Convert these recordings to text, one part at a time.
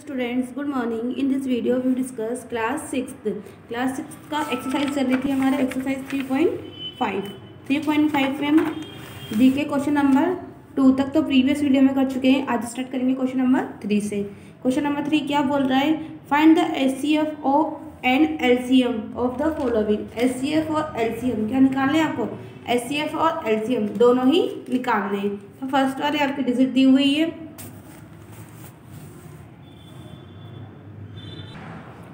Students, good morning. In this video we discuss class sixth का exercise चल रही थी हमारे एक्सरसाइज 3.5 में हम जीके क्वेश्चन नंबर 2 तक तो प्रीवियस वीडियो में कर चुके हैं। आज स्टार्ट करेंगे क्वेश्चन नंबर 3 से। क्वेश्चन नंबर 3 क्या बोल रहा है? Find the HCF and LCM of the following. HCF और एलसीएम क्या निकालने हैं आपको? एचसीएफ और एलसीएम दोनों ही निकालने हैं। तो फर्स्ट वाले आपकी डिजिट दी हुई है।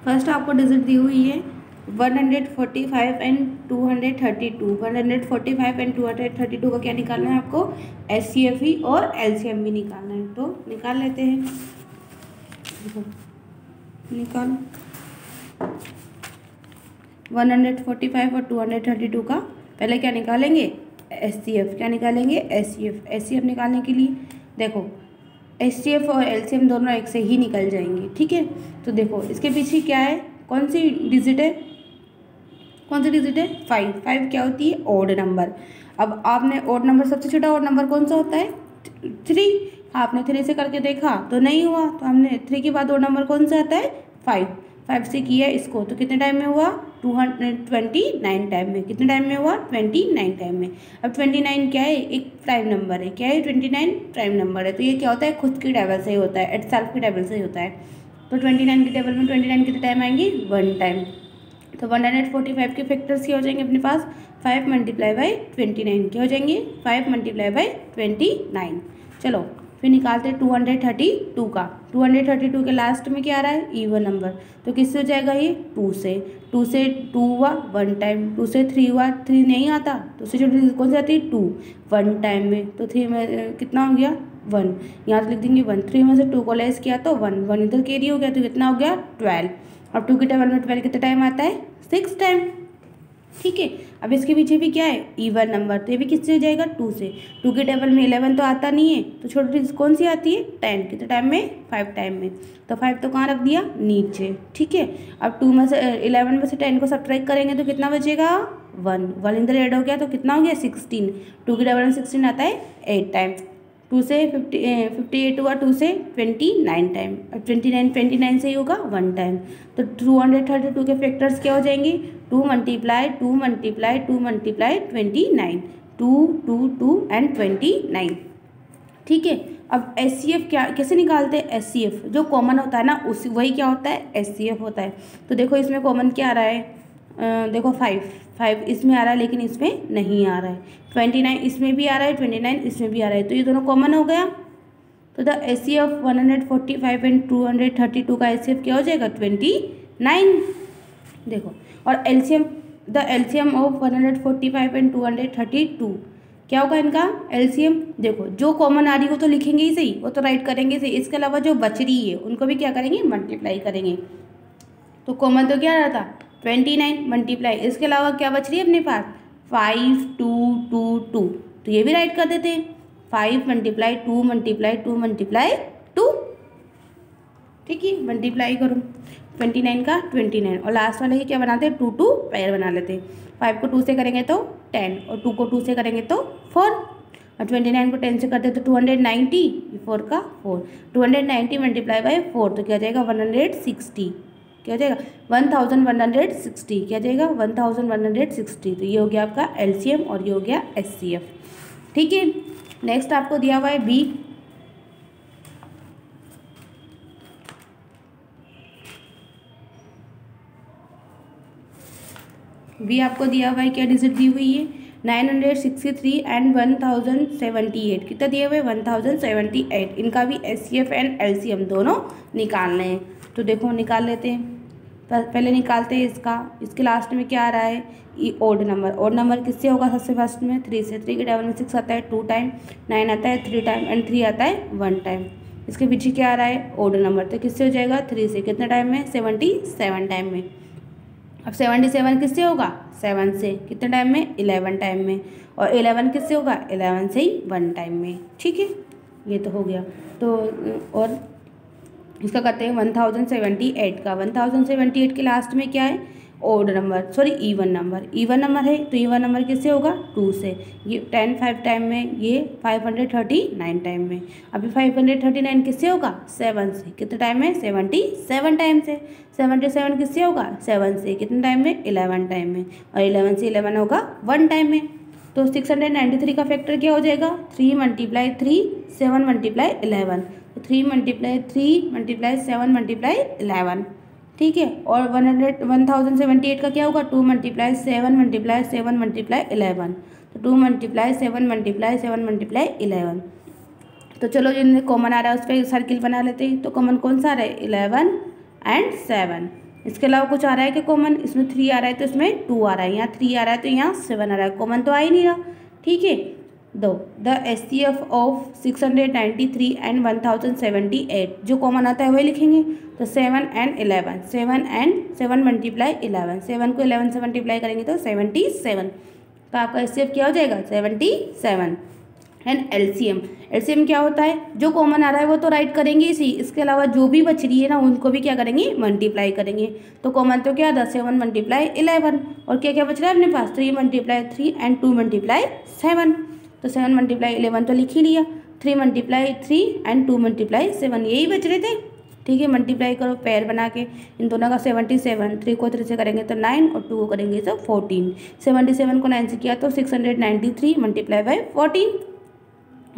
फर्स्ट आपको डिजिट दी हुई है 145 एंड 232। 145 एंड 232 का क्या निकालना है आपको? एचसीएफ ही और एलसीएम भी निकालना है। तो निकाल लेते हैं, निकालो 145 और 232 का। पहले क्या निकालेंगे? एचसीएफ। क्या निकालेंगे? एचसीएफ। एचसीएफ निकालने के लिए देखो एचसीएफ और एलसीएम दोनों एक से ही निकल जाएंगे, ठीक है। तो देखो इसके पीछे क्या है, कौन सी डिजिट है? कौन सी डिजिट है? 5। 5 क्या होती है? Odd number. अब आपने ऑड नंबर, सबसे छोटा ऑड नंबर कौन सा होता है? 3। आपने 3 से करके देखा तो नहीं हुआ, तो हमने 3 के बाद ऑड नंबर कौन सा आता है? 5। 5 से किया इसको तो कितने टाइम में हुआ? 229 टाइम में। कितने टाइम में हुआ? 29 टाइम में। अब 29 क्या है? एक प्राइम नंबर है। क्या है? 29 प्राइम नंबर है। तो ये क्या होता है? खुद की टेबल से ही होता है, एट सेल्फ की टेबल से ही होता है। तो 29 की टेबल में 29 कितने टाइम आएंगे? 1 टाइम। तो 145 के फैक्टर्स क्या हो जाएंगे अपने पास? 5 मल्टीप्लाई बाई 29 क्या हो जाएंगे? 5 मल्टीप्लाई बाई 29। चलो फिर निकालते हैं 232 का। 232 के लास्ट में क्या आ रहा है? Even number. तो किससे हो जाएगा ये? 2 से। 2 से 2 हुआ 1 टाइम। 2 से 3 हुआ, 3 नहीं आता तो उससे छोटी कौन सी आती है? 2। 1 टाइम में। तो 3 में कितना हो गया? 1। यहाँ से लिख देंगे 1। 3 में से 2 को लेस किया तो 1। 1 इधर कैरी हो गया तो कितना हो गया? 12। अब 2 की टेबल में 12 कितना टाइम आता है? 6 टाइम, ठीक है। अब इसके पीछे भी क्या है? Even number. तो ये भी किससे हो जाएगा? 2 से। 2 की टेबल में 11 तो आता नहीं है, तो छोटी कौन सी आती है? 10। कितने टाइम में? 5 टाइम में। तो 5 तो कहाँ रख दिया? नीचे, ठीक है। अब 2 में से 11 में से 10 को सब्ट्रैक्ट करेंगे तो कितना बचेगा? 1। 1 इधर ऐड हो गया तो कितना हो गया? 16। 2 की टेबल में 16 आता है 8 टाइम। 2 से 58 हुआ, 2 से 29 टाइम। अब 29 से ही होगा 1 टाइम। तो 232 के फैक्टर्स क्या हो जाएंगे? 2 मल्टीप्लाई 2 मल्टीप्लाई 2 मल्टीप्लाई 29। 2 2 2 एंड 29, ठीक है। अब एचसीएफ क्या कैसे निकालते हैं? एचसीएफ जो कॉमन होता है ना उसी वही क्या होता है? एचसीएफ होता है। तो देखो इसमें कॉमन क्या आ रहा है? देखो 5 इसमें आ रहा है लेकिन इसमें नहीं आ रहा है। 29 इसमें भी आ रहा है, 29 इसमें भी आ रहा है, तो ये दोनों कॉमन हो गया। तो द एचसीएफ 145 एंड 232 का एचसीएफ क्या हो जाएगा? 29। देखो और LCM, the LCM of 145 and 232 क्या होगा इनका? एलसीएम देखो जो कॉमन आ रही है वो तो लिखेंगे ही सही, वो तो राइट करेंगे सही। इसके अलावा जो बच रही है उनको भी क्या करेंगे? मल्टीप्लाई करेंगे। तो कॉमन तो क्या आ रहा था? 29 मल्टीप्लाई, इसके अलावा क्या बच रही है अपने पास? 5 2 2 2। तो ये भी राइट कर देते हैं। 5 मल्टीप्लाई 2 मल्टीप्लाई 2 मल्टीप्लाई 2, ठीक है। मल्टीप्लाई करो 29 का 29 और लास्ट वाले की क्या बनाते हैं? 2 2 पेयर बना लेते हैं। 5 को 2 से करेंगे तो 10 और 2 को 2 से करेंगे तो 4 और 29 को 10 से करते तो 290, 4 का 4। 290 मल्टीप्लाई बाई 4 तो क्या आ जाएगा? 160। क्या हो जाएगा? 1160। क्या जाएगा? 1160। तो ये हो गया आपका एलसीएम और ये हो गया एचसीएफ, ठीक है। नेक्स्ट आपको दिया हुआ है बी। बी आपको दिया हुआ है, क्या डिजिट दी हुई है? 963 एंड 1078। कितना दिया हुआ है? 1078। इनका भी एचसीएफ एंड एलसीएम दोनों निकालने हैं। तो देखो निकाल लेते हैं। पहले निकालते हैं इसका। इसके लास्ट में क्या आ रहा है? Odd number. ओड नंबर किससे होगा? सबसे फर्स्ट में 3 से। 3 के टेबल में 6 आता है 2 टाइम, 9 आता है 3 टाइम एंड 3 आता है 1 टाइम। इसके पीछे क्या आ रहा है? Odd number. तो किससे हो जाएगा? 3 से। कितने टाइम में? 77 टाइम में। अब 77 किससे होगा? 7 से। कितने टाइम में? 11 टाइम में। और 11 किससे होगा? 11 से ही 1 टाइम में, ठीक है। ये तो हो गया। तो और इसका करते हैं 1078 का। 1078 के लास्ट में क्या है? Odd number, sorry even number है तो इवन नंबर किससे होगा 2 से। ये 10 5 टाइम में, ये 539 टाइम में। अभी 539 किससे होगा 7 से। कितने टाइम में 77 टाइम से। 77 किससे होगा 7 से। कितने टाइम में 11 टाइम में। और 11 से 11 होगा 1 टाइम में। तो 693 का फैक्टर क्या हो जाएगा 3 × 3 7 × 11। तो 3 × 3 × 7 × 11, ठीक है। और 1078 का क्या होगा 2 × 7 × 7 × 11। तो 2 × 7 × 7 × 11। तो चलो जिनमें कॉमन आ रहा है उस पर सर्किल बना लेते हैं। तो कॉमन कौन सा आ रहा है 11 और 7। इसके अलावा कुछ आ रहा है कि कॉमन, इसमें 3 आ रहा है तो इसमें 2 आ रहा है, यहाँ 3 आ रहा है तो यहाँ 7 आ रहा है, कॉमन तो आ ही नहीं रहा, ठीक है। दो द HCF ऑफ 693 एंड 1078, जो कॉमन आता है वही लिखेंगे। तो 7 और 11, 7 और 7 × 11, 7 को 11 से मल्टीप्लाई करेंगे तो 77। तो आपका HCF क्या हो जाएगा 77। एंड एलसीएम क्या होता है, जो कॉमन आ रहा है वो तो राइट करेंगे इसी, इसके अलावा जो भी बच रही है ना उनको भी क्या करेंगे मल्टीप्लाई करेंगे। तो कॉमन तो क्या था 7 × 11, और क्या क्या बच रहा है अपने पास 3 × 3 एंड 2 × 7। तो 7 × 11 तो लिख ही लिया, 3 × 3 एंड 2 × 7 यही बच रहे थे, ठीक है। मल्टीप्लाई करो पेयर बना के इन दोनों का 77, 3 को 3 से करेंगे तो 9 और 2 को करेंगे तो 14। 77 को 9 से किया तो 693 × 14,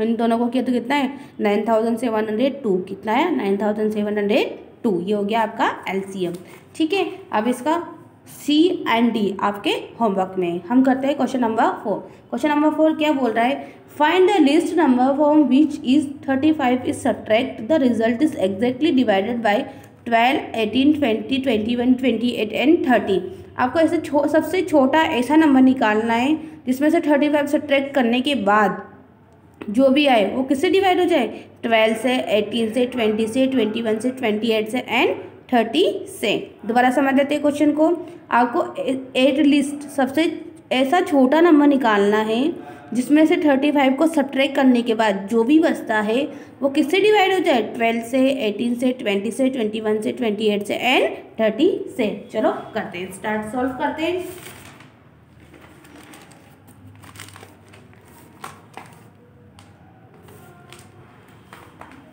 इन दोनों को किया तो कितना है 9702, कितना है 9702। ये हो गया आपका एलसीएम, ठीक है। अब इसका सी एंड डी आपके होमवर्क में हम करते हैं क्वेश्चन नंबर 4। क्वेश्चन नंबर 4 क्या बोल रहा है, find the list number from which is 35 is subtract the result is exactly divided by 12 18 20 21 28 and 30। आपको ऐसे सबसे छोटा ऐसा नंबर निकालना है जिसमें से 35 सब्ट्रैक्ट करने के बाद जो भी आए वो किससे डिवाइड हो जाए 12 से 18 से 20 से 21 से 28 से एंड 30 से। दोबारा समझ लेते हैं क्वेश्चन को। आपको 8 लिस्ट सबसे ऐसा छोटा नंबर निकालना है जिसमें से 35 को सब्ट्रैक्ट करने के बाद जो भी बचता है वो किससे डिवाइड हो जाए 12 से 18 से 20 से 21 से 28 से एंड 30 से। चलो करते हैं, स्टार्ट सॉल्व करते हैं।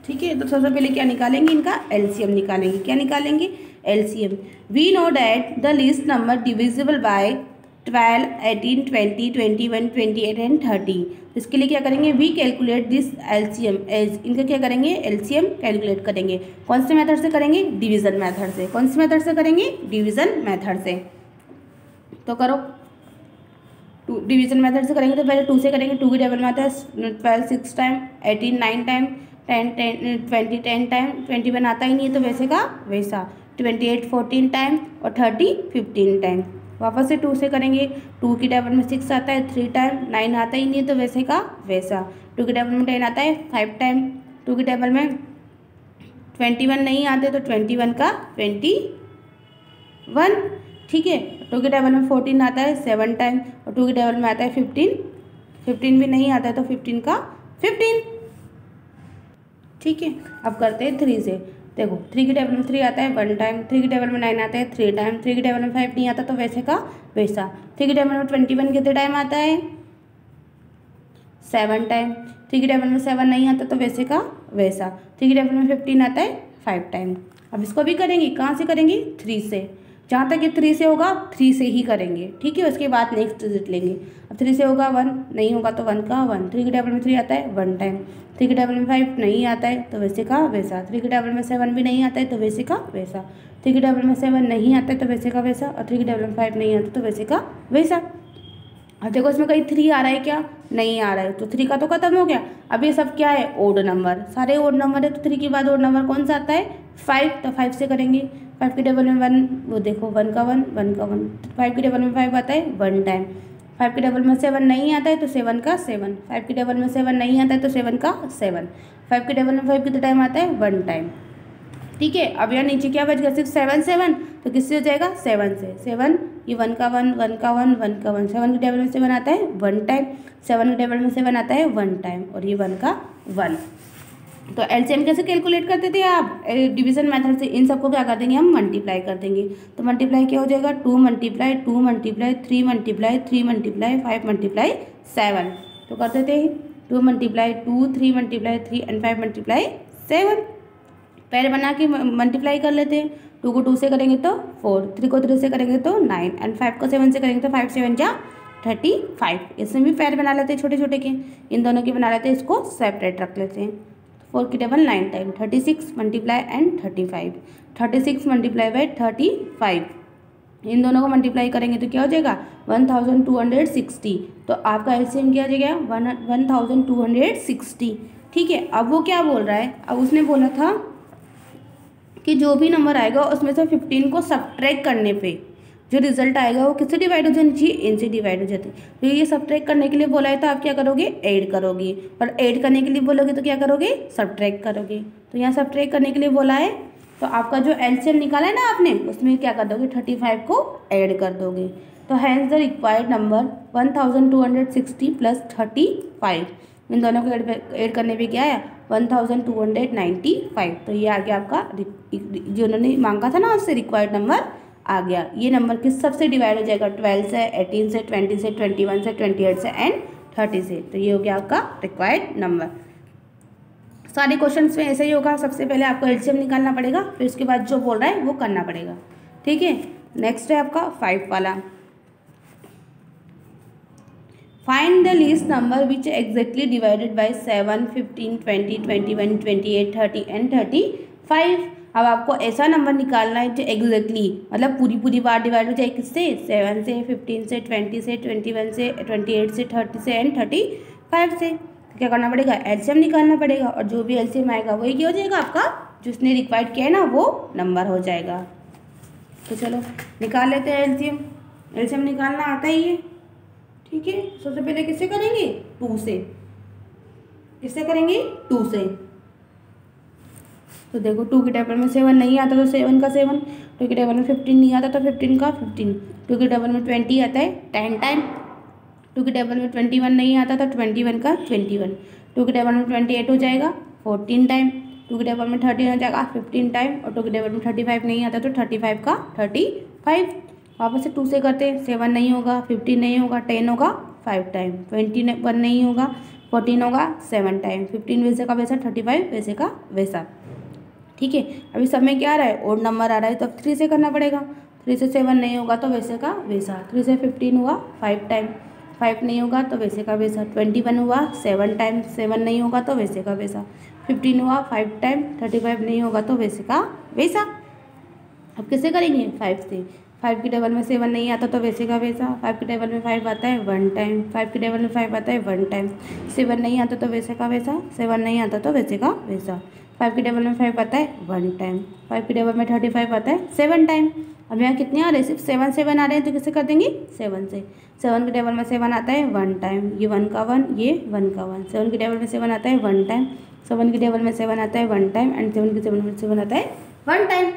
ठीक है, तो सबसे पहले क्या निकालेंगे इनका एलसीएम निकालेंगे। क्या निकालेंगे LCM. We know that the least number divisible by 12 18 20 21 28 and 30। इसके लिए क्या करेंगे we calculate this LCM as, इनका क्या करेंगे एलसीएम कैलकुलेट करेंगे। कौन से मेथड से करेंगे डिवीजन मेथड से। कौन से मेथड से करेंगे डिवीजन मेथड से। तो करो डिवीजन मेथड से करेंगे तो पहले 2 से करेंगे, 2 की टेबल में आता है 12 6 टाइम, 18 9 टाइम, 20 10 टाइम, 21 आता ही नहीं है तो वैसे का वैसा, 28 14 टाइम और 30 15 टाइम। वापस से 2 से करेंगे, 2 की टेबल में 6 आता है 3 टाइम, 9 आता ही नहीं है तो वैसे का वैसा, 2 की टेबल में 10 आता है 5 टाइम, 2 की टेबल में 21 नहीं आते तो 21 का 21, ठीक है। 2 की टेबल में 14 आता है 7 टाइम और 2 की टेबल में आता है 15 भी नहीं आता है तो 15 का 15, ठीक है। अब करते हैं 3 से। देखो 3 की टेबल में 3 आता है 1 टाइम, 3 की टेबल में 9 आता है 3 टाइम, 3 की टेबल में 5 नहीं आता तो वैसे का वैसा, 3 की टेबल में 21 कितने टाइम आता है 7 टाइम, 3 की टेबल में 7 नहीं आता तो वैसे का वैसा, 3 की टेबल में 15 आता है 5 टाइम। अब इसको भी करेंगे, कहाँ से करेंगे 3 से। जहाँ तक ये 3 से होगा 3 से ही करेंगे, ठीक है। उसके बाद नेक्स्ट डिजिट लेंगे। अब 3 से होगा 1, नहीं होगा तो 1 का 1, 3 की टेबल में 3 आता है 1 टाइम, 3 की टेबल में 5 नहीं आता है तो वैसे का वैसा, 3 की टेबल में 7 भी नहीं आता है तो वैसे का वैसा, 3 की टेबल में 7 नहीं आता है तो वैसे का वैसा, और 3 की टेबल में 5 नहीं आता तो वैसे का वैसा। अब देखो इसमें कहीं 3 आ रहा है क्या, नहीं आ रहा है तो 3 का तो खत्म हो गया। अब ये सब क्या है ओड नंबर, सारे ओड नंबर है तो 3 के बाद ओड नंबर कौन सा आता है 5, तो 5 से करेंगे। 5 की टेबल में 1, वो देखो 1 का 1 1 का 1, 5 की टेबल में 5 आता है 1 टाइम, 5 की टेबल में 7 नहीं आता है तो 7 का 7, 5 की टेबल में 7 नहीं आता है तो 7 का 7, 5 की टेबल में 5 कितने टाइम आता है 1 टाइम, ठीक है। अब यहाँ नीचे क्या बच गया 6 7 7, तो किससे हो जाएगा 7 से, 7 ये 1 का 1 1 का 1 1 का 1, 7 की टेबल में 7 आता है 1 टाइम, 7 की टेबल में 7 आता है 1 टाइम और ये 1 का 1, तो एलसीएम कैसे कैलकुलेट करते थे आप, डिवीजन मेथड से। इन सबको क्या कर देंगे हम, मल्टीप्लाई कर देंगे। तो मल्टीप्लाई क्या हो जाएगा, 2 multiply 2 multiply 3 multiply 3 multiply 5 multiply 7। तो करते थे 2 मल्टीप्लाई 2 3 मल्टीप्लाई 3 एंड 5 मल्टीप्लाई 7। पहले बना के मल्टीप्लाई कर लेते हैं। 2 को 2 से करेंगे तो 4, 3 को 3 से करेंगे तो 9 एंड 5 को 7 से करेंगे तो 5 7 जा 35। इसमें भी पैर बना लेते हैं छोटे छोटे के, इन दोनों के बना लेते हैं, इसको सेपरेट रख लेते हैं। 4 की table 9 time 36 multiply and 35, 36 multiply by 35, इन दोनों को मल्टीप्लाई करेंगे तो क्या हो जाएगा 1260। तो आपका एलसीएम क्या हो जाएगा 1260। ठीक है, अब वो क्या बोल रहा है, अब उसने बोला था कि जो भी नंबर आएगा उसमें से 15 को सब्ट्रैक्ट करने पे जो रिजल्ट आएगा वो किससे डिवाइड हो जानी चाहिए, इनसे डिवाइड हो जाती है। तो ये सब्ट्रैक्ट करने के लिए बोला है तो आप क्या करोगे, ऐड करोगे, और ऐड करने के लिए बोलोगे तो क्या करोगे, सब्ट्रैक्ट करोगे। तो यहाँ सब्ट्रैक्ट करने के लिए बोला है तो आपका जो एलसीएम निकाला है ना आपने, उसमें क्या कर दोगे 35 को ऐड कर दोगे। तो hence the required number 1260 plus 35, इन दोनों को ऐड करने पे क्या आया 1295। तो ये आ गया आपका जो उन्होंने मांगा था ना उससे रिक्वायर्ड नंबर आ गया। ये नंबर किस सबसे डिवाइड हो जाएगा, 12 से, 18 से, 20 से, 21 से, 28 से एंड 30 से। तो ये हो गया आपका रिक्वायर्ड नंबर। सारे क्वेश्चंस में ऐसे ही होगा, सबसे पहले आपको एलसीएम निकालना पड़ेगा, फिर उसके बाद जो बोल रहा है वो करना पड़ेगा। ठीक है, नेक्स्ट है आपका 5 वाला। Find the least number which exactly divided by 7, 15, 20, 21, 28, 30 and 35। अब आपको ऐसा नंबर निकालना है जो एग्जैक्टली मतलब पूरी बार डिवाइड हो जाए किससे, 7 से, 15 से, 20 से, 21 से, 28 से, 30 से एंड 35 से। तो क्या करना पड़ेगा, एलसीएम निकालना पड़ेगा, और जो भी एलसीएम आएगा वही क्या हो जाएगा आपका, जिसने रिक्वायर्ड किया है ना वो नंबर हो जाएगा। तो चलो निकाल लेते हैं एलसीएम। एलसीएम निकालना आता ही है। ठीक है, सबसे पहले किससे करेंगे, 2 से। किससे करेंगे, 2 से। तो देखो 2 की टेबल में 7 नहीं आता तो 7 का 7, 2 की टेबल में 15 नहीं आता तो 15 का 15, 2 की टेबल में 20 आता है 10 टाइम, 2 की टेबल में 21 नहीं आता तो 21 का 21, 2 की टेबल में 28 हो जाएगा 14 टाइम, 2 की टेबल में 13 हो जाएगा 15 टाइम, और 2 की टेबल में 35 नहीं आता तो 35 का 35। वापस से 2 से करते हैं, 7 नहीं होगा, 15 नहीं होगा, 10 होगा 5 टाइम, 21 नहीं होगा, 14 होगा 7 टाइम, 15 वैसे का वैसा, 35 वैसे का वैसा। ठीक है, अभी सब में क्या आ रहा है, ओड नंबर आ रहा है, तो अब 3 से करना पड़ेगा। 3 से 7 नहीं होगा तो वैसे का वैसा, 3 से 15 हुआ 5 टाइम, 5 नहीं होगा तो वैसे का वैसा, 21 हुआ 7 टाइम, 7 नहीं होगा तो वैसे का वैसा, 15 हुआ 5 टाइम, 35 नहीं होगा तो वैसे का वैसा। अब किससे करेंगे, 5 से। 5 की टेबल में 7 नहीं आता तो वैसे का वैसा, 5 की टेबल में 5 आता है 1 टाइम, 5 की टेबल में 5 आता है 1 टाइम, 7 नहीं आता तो वैसे का वैसा, 7 नहीं आता तो वैसे का वैसा, 5 की टेबल में 5 आता है 1 टाइम, 5 की टेबल में 35 आता है 7 टाइम। अब यहाँ कितने आ रहे हैं, सिर्फ 7 आ रहे हैं, तो किससे कर देंगे, 7 से। 7 की टेबल में 7 आता है 1 टाइम, ये 1 का 1, ये 1 का 1, 7 की टेबल में 7 आता है 1 टाइम, 7 की टेबल में 7 आता है 1 टाइम एंड 7 की टेबल में 7 आता है 1 टाइम।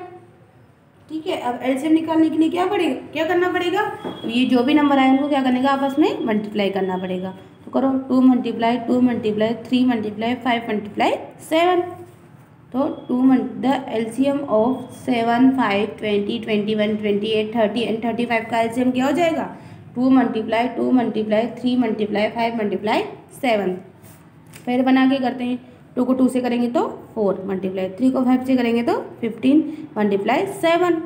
ठीक है, अब एलसीएम निकालने के लिए क्या पड़ेगा, क्या करना पड़ेगा, तो ये जो भी नंबर आए उनको क्या करने का, आपस में मल्टीप्लाई करना पड़ेगा। तो करो 2 मल्टीप्लाई 2 मल्टीप्लाई 3 मल्टीप्लाई 5 मल्टीप्लाई 7। तो द एलसीएम ऑफ 7, 5, 20, 21, 28, 30 एंड 35 का एलसीएम क्या हो जाएगा, 2 मल्टीप्लाई 2 मल्टीप्लाई 3 मल्टीप्लाई 5 मल्टीप्लाई 7। फिर बना के करते हैं, 2 को 2 से करेंगे तो 4 मल्टीप्लाई, 3 को 5 से करेंगे तो 15 मल्टीप्लाई 7,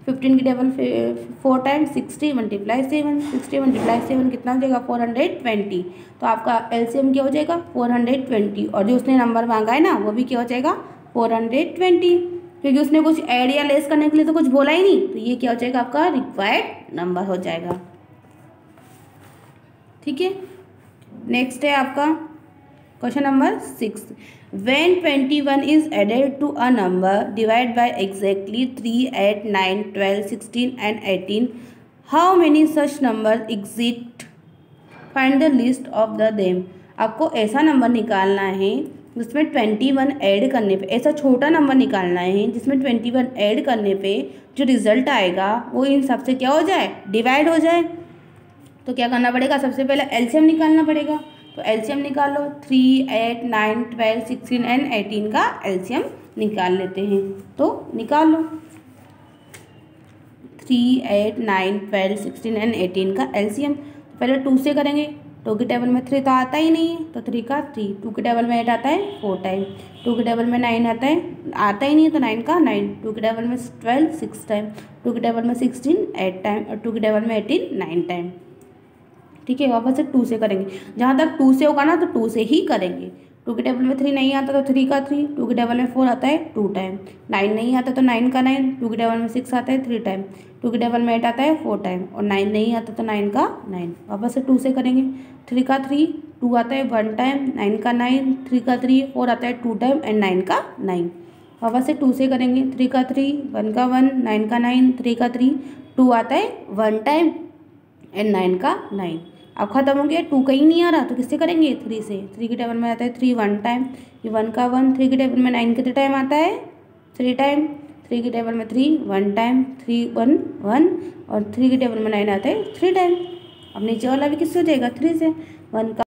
15 की टेबल 4 टाइम 60 मल्टीप्लाई 7, 60 मल्टीप्लाई 7 कितना हो जाएगा 420। तो आपका एलसीएम क्या हो जाएगा 420, और जो उसने नंबर मांगा है ना वो भी क्या हो जाएगा 420, क्योंकि उसने कुछ ऐड या लेस करने के लिए तो कुछ बोला ही नहीं, तो ये क्या हो जाएगा आपका रिक्वायर्ड नंबर हो जाएगा। ठीक है, नेक्स्ट है आपका question number 6। When 21 is added to a number, divide by exactly 3, 8, 9, 12, 16 and 18. How many such numbers exist? Find the list of them. आपको ऐसा नंबर निकालना है जिसमें 21 ऐड करने पे, ऐसा छोटा नंबर निकालना है जिसमें 21 ऐड करने पे जो रिजल्ट आएगा वो इन सब से क्या हो जाए, डिवाइड हो जाए। तो क्या करना पड़ेगा, सबसे पहले एलसीएम निकालना पड़ेगा। तो एलसीएम निकालो। 3, 8, 9, 12, 16 एंड 18 का एलसीएम निकाल लेते हैं। तो निकाल लो। 3, 8, 9, 12, 16 एंड 18 का एलसीएम। तो पहले 2 से करेंगे। 2 के टेबल में 3 तो आता ही नहीं है, तो 3 का 3। 2 के टेबल में 8 आता है 4 टाइम। 2 के टेबल में 9 आता ही नहीं है, तो 9 का 9। 2 के टेबल में 12 6 टाइम। 2 के टेबल में 16 8 टाइम और 2 के टेबल में 18 9 टाइम। ठीक है, वापस से 2 से करेंगे। जहाँ तक 2 से होगा ना तो 2 से ही करेंगे। 2 के टेबल में 3 नहीं आता तो 3 का 3। 2 के टेबल में 4 आता है 2 टाइम। 9 नहीं आता तो 9 का 9। 2 के टेबल में 6 आता है 3 टाइम। 2 के टेबल में 8 आता है 4 टाइम और 9 नहीं आता तो 9 का 9। वापस से 2 से करेंगे। 3 का 3, 2 आता है 1 टाइम, 9 का 9, 3 का 3, 4 आता है 2 टाइम एंड 9 का 9। वापस से 2 से करेंगे। 3 का 3, 1 का 1, 9 का 9, 3 का 3, 2 आता है 1 टाइम एंड 9 का 9। अब खत्म हो गया। 2 कहीं नहीं आ रहा तो किससे करेंगे? 3 से। 3 के टेबल में आता है 3 1 टाइम, ये 1 का 1। 3 के टेबल में 9 कितने टाइम आता है? 3 टाइम। 3 के टेबल में 3 1 टाइम, 3 1 1 और 3 के टेबल में 9 आता है 3 टाइम। अब नीचे वाला भी किससे हो जाएगा? 3 से। 1 का